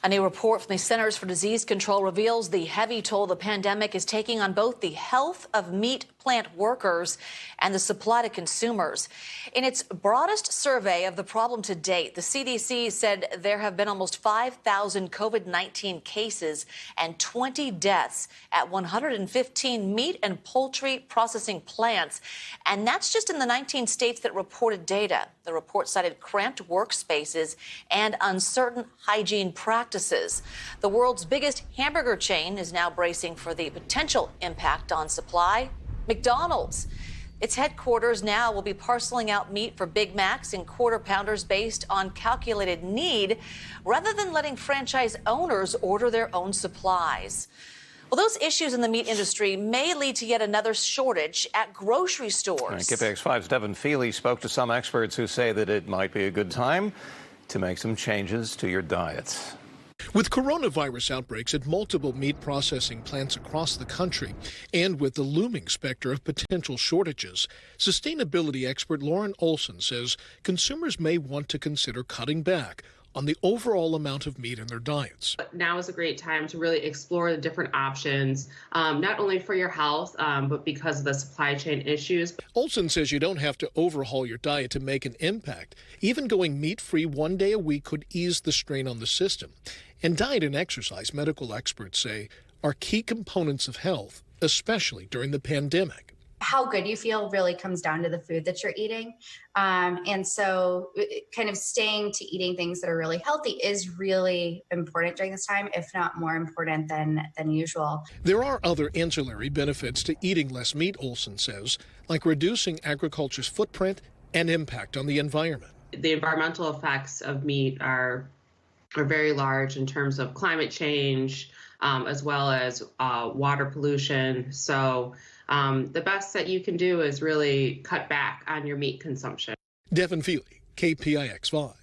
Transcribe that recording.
A new report from the Centers for Disease Control reveals the heavy toll the pandemic is taking on both the health of meat plant workers and the supply to consumers. In its broadest survey of the problem to date, the CDC said there have been almost 5,000 COVID-19 cases and 20 deaths at 115 meat and poultry processing plants. And that's just in the 19 states that reported data. The report cited cramped workspaces and uncertain hygiene practices. The world's biggest hamburger chain is now bracing for the potential impact on supply. McDonald's. Its headquarters now will be parceling out meat for Big Macs and Quarter Pounders based on calculated need, rather than letting franchise owners order their own supplies. Well, those issues in the meat industry may lead to yet another shortage at grocery stores. KPIX5's Devin Feely spoke to some experts who say that it might be a good time to make some changes to your diet. With coronavirus outbreaks at multiple meat processing plants across the country, and with the looming specter of potential shortages, sustainability expert Lauren Olson says consumers may want to consider cutting back on the overall amount of meat in their diets. Now is a great time to really explore the different options, not only for your health, but because of the supply chain issues. Olson says you don't have to overhaul your diet to make an impact. Even going meat-free one day a week could ease the strain on the system. And diet and exercise, medical experts say, are key components of health, especially during the pandemic. How good you feel really comes down to the food that you're eating. And so kind of staying to eating things that are really healthy is really important during this time, if not more important than usual. There are other ancillary benefits to eating less meat, Olson says, like reducing agriculture's footprint and impact on the environment. The environmental effects of meat are very large in terms of climate change, as well as water pollution. So the best that you can do is really cut back on your meat consumption. Devin Feely, KPIX5.